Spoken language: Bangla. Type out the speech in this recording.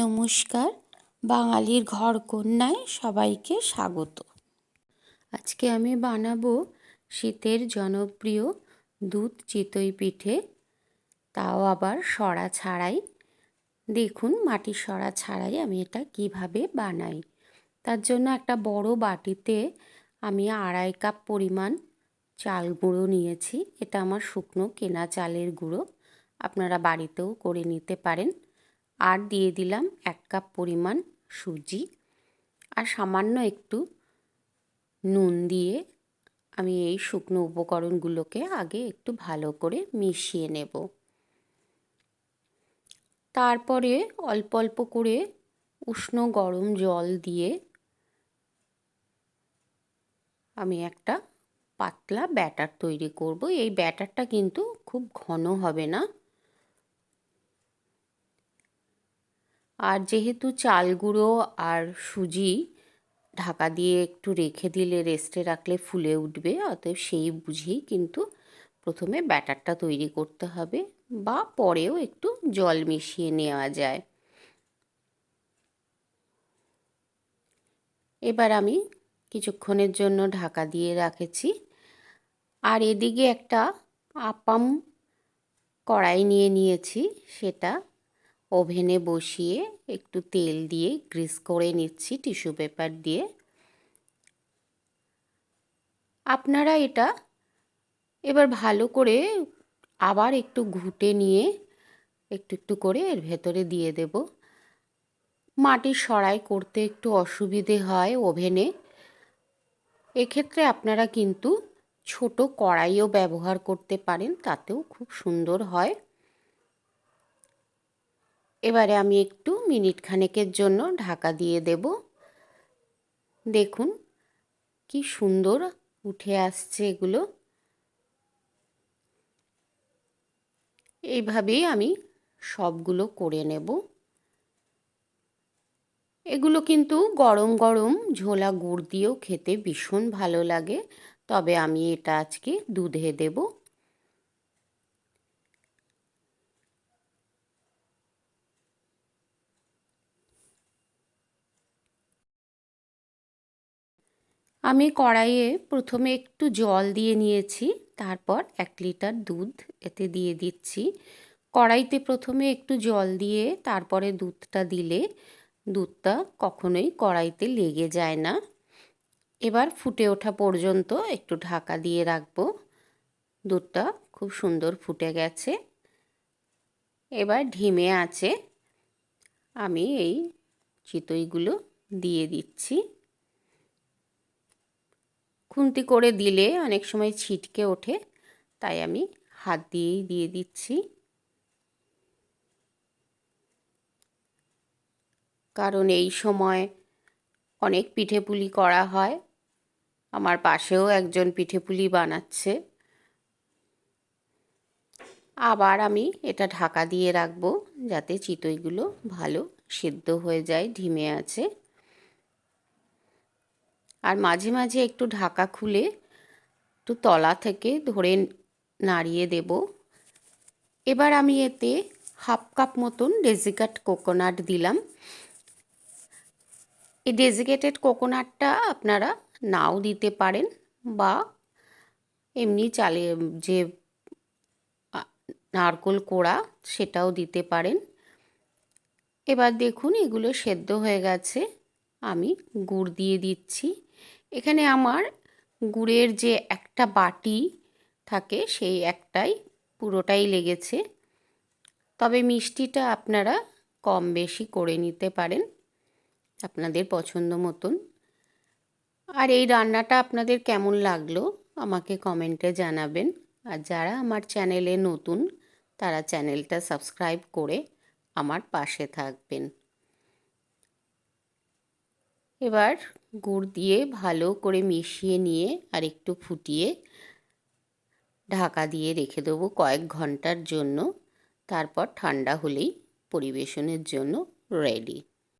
নমস্কার, বাঙালির ঘরকন্যায় সবাইকে স্বাগত। আজকে আমি বানাবো শীতের জনপ্রিয় দুধ চিতই পিঠে, তাও আবার সরা ছাড়াই। দেখুন মাটির সরা ছাড়াই আমি এটা কিভাবে বানাই। তার জন্য একটা বড় বাটিতে আমি 2.5 কাপ পরিমাণ চাল গুঁড়ো নিয়েছি। এটা আমার শুকনো কেনা চালের গুঁড়ো, আপনারা বাড়িতেও করে নিতে পারেন। আর দিয়ে দিলাম 1 কাপ পরিমাণ সুজি আর সামান্য একটু নুন দিয়ে আমি এই শুকনো উপকরণগুলোকে আগে একটু ভালো করে মিশিয়ে নেব। তারপরে অল্প অল্প করে উষ্ণ গরম জল দিয়ে আমি একটা পাতলা ব্যাটার তৈরি করব। এই ব্যাটারটা কিন্তু খুব ঘন হবে না। আর যেহেতু চাল গুঁড়ো আর সুজি ঢাকা দিয়ে একটু রেখে দিলে, রেস্টে রাখলে ফুলে উঠবে, অতএব সেই বুঝেই কিন্তু প্রথমে ব্যাটারটা তৈরি করতে হবে, বা পরেও একটু জল মিশিয়ে নেওয়া যায়। এবার আমি কিছুক্ষণের জন্য ঢাকা দিয়ে রেখেছি। আর এদিকে একটা আপাম কড়াই নিয়েছি, সেটা ওভেনে বসিয়ে একটু তেল দিয়ে গ্রিস করে নিচ্ছি টিস্যু পেপার দিয়ে। আপনারা এটা এবার ভালো করে আবার একটু ঘুটে নিয়ে একটু একটু করে এর ভেতরে দিয়ে দেব। মাটির সরাই করতে একটু অসুবিধে হয় ওভেনে, এক্ষেত্রে আপনারা কিন্তু ছোট কড়াইও ব্যবহার করতে পারেন, তাতেও খুব সুন্দর হয়। এবারে আমি একটু মিনিট খানেকের জন্য ঢাকা দিয়ে দেব। দেখুন কি সুন্দর উঠে আসছে এগুলো। এইভাবেই আমি সবগুলো করে নেব। এগুলো কিন্তু গরম গরম ঝোলা গুড় দিয়েও খেতে ভীষণ ভালো লাগে, তবে আমি এটা আজকে দুধে দেব। আমি কড়াইয়ে প্রথমে একটু জল দিয়ে নিয়েছি, তারপর 1 লিটার দুধ এতে দিয়ে দিচ্ছি। কড়াইতে প্রথমে একটু জল দিয়ে তারপরে দুধটা দিলে দুধটা কখনোই কড়াইতে লেগে যায় না। এবার ফুটে ওঠা পর্যন্ত একটু ঢাকা দিয়ে রাখবো। দুধটা খুব সুন্দর ফুটে গেছে। এবার ধিমে আঁচে আমি এই চিতইগুলো দিয়ে দিচ্ছি। খুন্তি করে দিলে অনেক সময় ছিটকে ওঠে, তাই আমি হাত দিয়েই দিয়ে দিচ্ছি। কারণ এই সময় অনেক পিঠেপুলি করা হয়। আমার পাশেও একজন পিঠেপুলি বানাচ্ছে। আবার আমি এটা ঢাকা দিয়ে রাখবো যাতে চিতইগুলো ভালো সিদ্ধ হয়ে যায় ধিমে আছে। আর মাঝে মাঝে একটু ঢাকা খুলে একটু তলা থেকে ধরে নাড়িয়ে দেব। এবার আমি এতে 1/2 কাপ মতন ডেজিকেট কোকোনাট দিলাম। এই ডেজিকেটেড কোকোনাটটা আপনারা নাও দিতে পারেন, বা এমনি চালে যে নারকেল কোড়া সেটাও দিতে পারেন। এবার দেখুন এগুলো সেদ্ধ হয়ে গেছে। আমি গুড় দিয়ে দিচ্ছি। এখানে আমার গুড়ের যে একটা বাটি থাকে সেই একটাই পুরোটাই লেগেছে, তবে মিষ্টিটা আপনারা কম বেশি করে নিতে পারেন আপনাদের পছন্দ মতন। আর এই রান্নাটা আপনাদের কেমন লাগলো আমাকে কমেন্টে জানাবেন। আর যারা আমার চ্যানেলে নতুন তারা চ্যানেলটা সাবস্ক্রাইব করে আমার পাশে থাকবেন। এবার গুড় দিয়ে ভালো করে মিশিয়ে নিয়ে আর একটু ফুটিয়ে ঢাকা দিয়ে রেখে দেবো কয়েক ঘন্টার জন্য। তারপর ঠান্ডা হলেই পরিবেশনের জন্য রেডি।